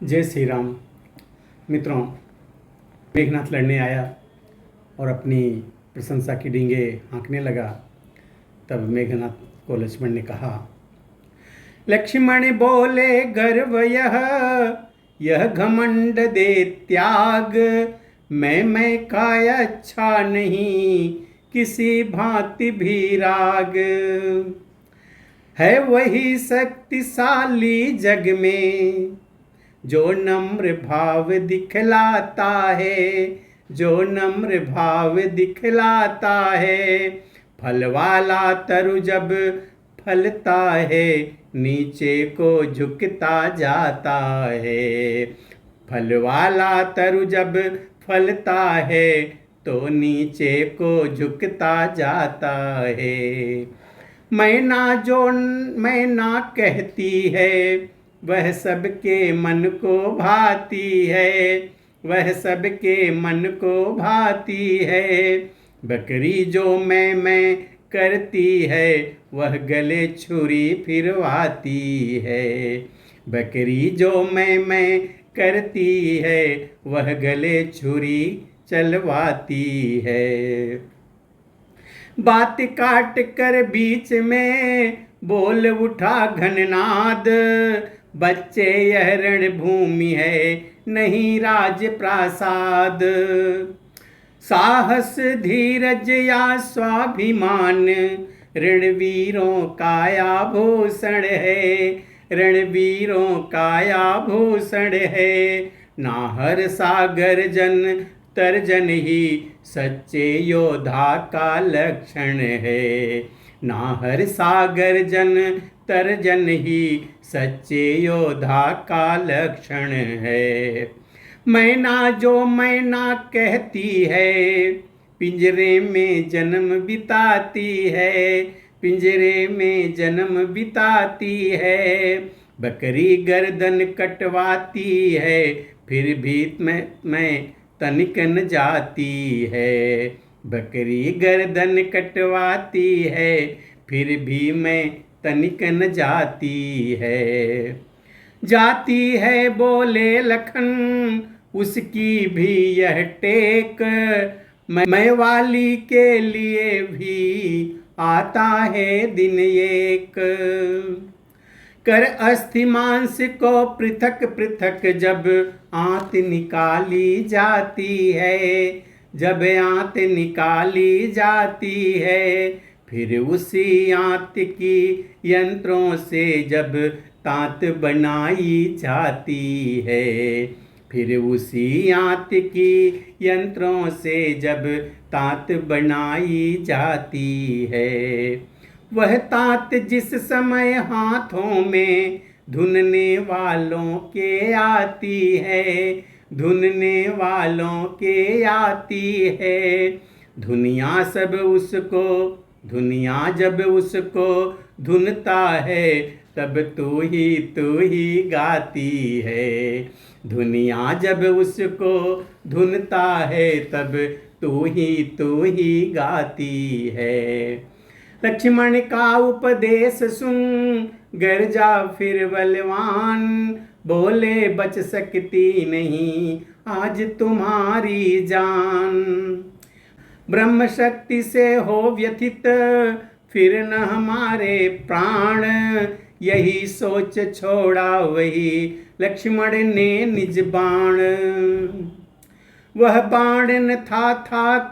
जय श्री राम। मित्रों, मेघनाथ लड़ने आया और अपनी प्रशंसा की डींगे हाँकने लगा। तब मेघनाथ को लक्ष्मण ने कहा, लक्ष्मण बोले गर्व यह घमंड दे त्याग। मैं का अच्छा नहीं, किसी भांति भी राग। है वही शक्तिशाली जग में, जो नम्र भाव दिखलाता है, जो नम्र भाव दिखलाता है। फल वाला तरु जब फलता है, नीचे को झुकता जाता है। फल वाला तरु जब फलता है, तो नीचे को झुकता जाता है। मैना कहती है, वह सबके मन को भाती है, वह सबके मन को भाती है। बकरी जो मैं करती है, वह गले छुरी फिरवाती है। बकरी जो मैं करती है, वह गले छुरी चलवाती है। बात काट कर बीच में बोल उठा घननाद। बच्चे यह रणभूमि है, नहीं राज प्रासाद। साहस धीरज या स्वाभिमान, रणवीरों का आभूषण है, रणवीरों का आभूषण है। नाहर सागर जन तर्जन ही सच्चे योद्धा का लक्षण है। नाहर सागर जन तर्जन ही सच्चे योद्धा का लक्षण है। मैना कहती है, पिंजरे में जन्म बिताती है, पिंजरे में जन्म बिताती है। बकरी गर्दन कटवाती है, फिर भी मैं तनिक न जाती है। बकरी गर्दन कटवाती है, फिर भी मैं तनिक न जाती है। जाती है बोले लखन, उसकी भी यह टेक। मैं वाली के लिए भी आता है दिन एक। कर अस्थि मांस को पृथक पृथक जब आंत निकाली जाती है, जब आंत निकाली जाती है। फिर उसी आंत की यंत्रों से जब तात बनाई जाती है, फिर उसी आंत की यंत्रों से जब तात बनाई जाती है। वह तात जिस समय हाथों में धुनने वालों के आती है, धुनने वालों के आती है। दुनिया जब उसको धुनता है, तब तू ही गाती है। दुनिया जब उसको धुनता है, तब तू ही गाती है। लक्ष्मण का उपदेश सुन गर्जा फिर बलवान। बोले बच सकती नहीं आज तुम्हारी जान। ब्रह्म शक्ति से हो व्यथित फिर न हमारे प्राण। यही सोच छोड़ा वही लक्ष्मण ने निज बाण। वह बाण न था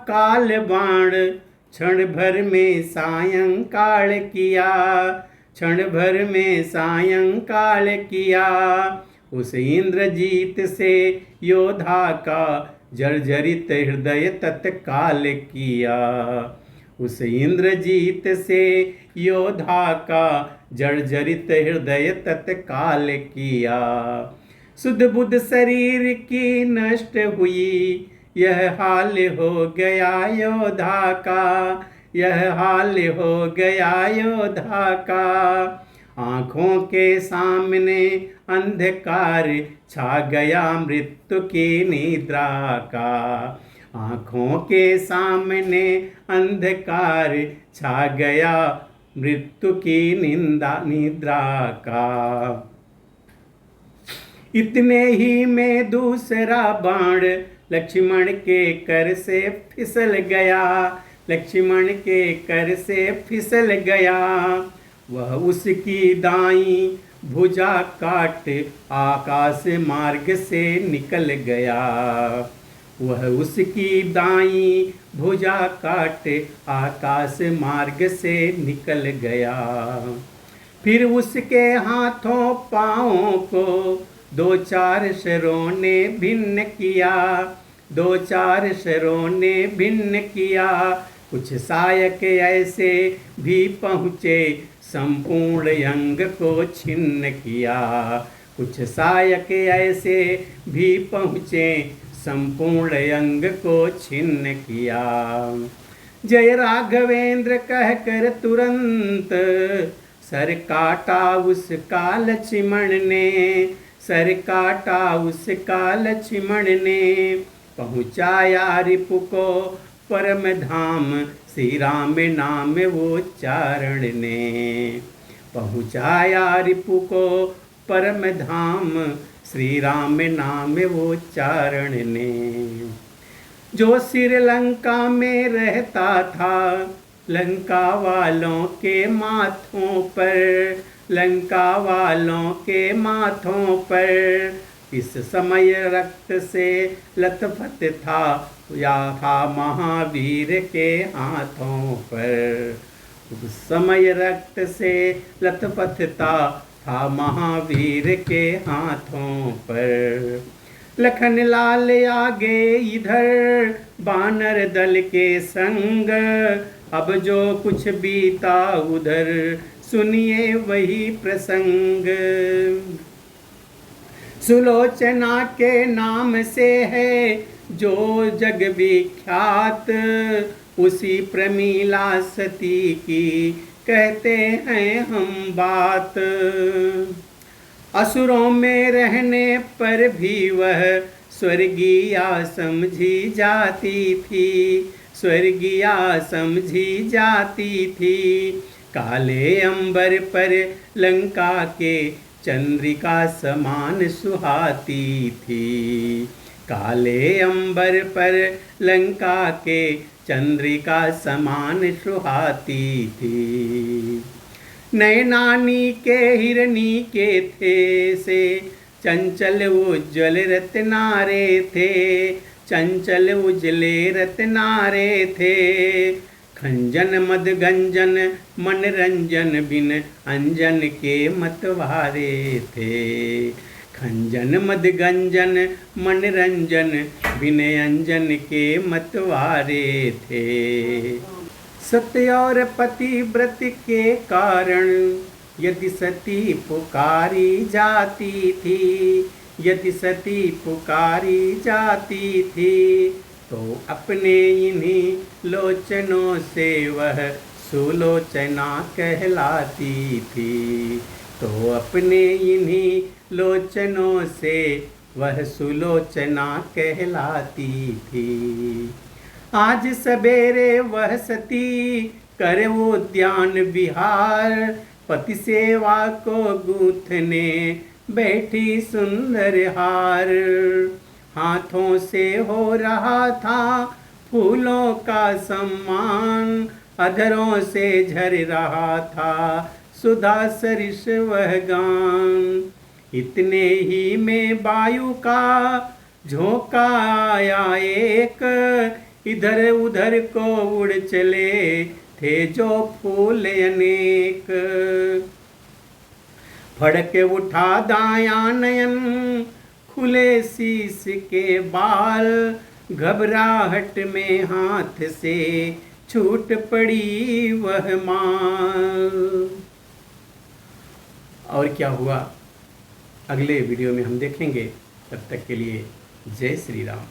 काल बाण, क्षण भर में सायंकाल किया, क्षण भर में सायंकाल किया। उस इंद्रजीत से योद्धा का जर्जरित हृदय तत्काल किया। उस इंद्रजीत से योद्धा का जर्जरित हृदय तत्काल किया। सुध बुध शरीर की नष्ट हुई, यह हाल हो गया योद्धा का, यह हाल हो गया योद्धा का। आँखों के सामने अंधकार छा गया मृत्यु की निद्रा का। आँखों के सामने अंधकार छा गया मृत्यु की निद्रा का। इतने ही में दूसरा बाण लक्ष्मण के कर से फिसल गया, लक्ष्मण के कर से फिसल गया। वह उसकी दाईं भुजा काट आकाश मार्ग से निकल गया, वह उसकी दाईं भुजा काट आकाश मार्ग से निकल गया। फिर उसके हाथों पाँवों को दो चार शरों ने भिन्न किया, दो चार शरों ने भिन्न किया। कुछ सायक ऐसे भी पहुँचे संपूर्ण अंग को छिन्न किया, कुछ सायक ऐसे भी पहुँचे संपूर्ण अंग को छिन्न किया। जय राघवेंद्र कहकर तुरंत सर काटा उसका लक्ष्मण ने, सर काटा उसका लक्ष्मण ने। पहुँचाया रिपु को परम धाम श्री राम नाम वो चारण ने, पहुँचाया रिपु को परम धाम श्री राम नाम वो चारण ने। जो श्रीलंका में रहता था लंका वालों के माथों पर, लंका वालों के माथों पर इस समय रक्त से लथपथ था, या था महावीर के हाथों पर। उस समय रक्त से लथपथ था महावीर के हाथों पर। लखन लाल आगे इधर बानर दल के संग, अब जो कुछ बीता उधर सुनिए वही प्रसंग। सुलोचना के नाम से है जो जग विख्यात, उसी प्रमीला सती की कहते हैं हम बात। असुरों में रहने पर भी वह स्वर्गीया समझी जाती थी, स्वर्गीया समझी जाती थी। काले अंबर पर लंका के चंद्रिका समान सुहाती थी, काले अंबर पर लंका के चंद्रिका समान सुहाती थी। नयनानी के हिरणी के थे से चंचल उज्ज्वल रत्नारे थे, चंचल उजले रत्नारे थे। खंजन मद गंजन मनरंजन बिन अंजन के मतवारे थे, खंजन मद गंजन मनरंजन बिन अंजन के मतवारे थे। सत्य और पति व्रत के कारण यदि सती पुकारी जाती थी, यदि सती पुकारी जाती थी, तो अपने इन्हीं लोचनों से वह सुलोचना कहलाती थी, तो अपने इन्हीं लोचनों से वह सुलोचना कहलाती थी। आज सवेरे वह सती करे उद्यान विहार, पति सेवा को गूंथने बैठी सुंदर हार। हाथों से हो रहा था फूलों का सम्मान, अधरों से झर रहा था सुधा सरिस वह गान। इतने ही में वायु का झोंका आया एक, इधर उधर को उड़ चले थे जो फूल अनेक। फड़क उठा दाया नयन खुले शीश के बाल, घबराहट में हाथ से छूट पड़ी वह माल। और क्या हुआ अगले वीडियो में हम देखेंगे। तब तक के लिए जय श्री राम।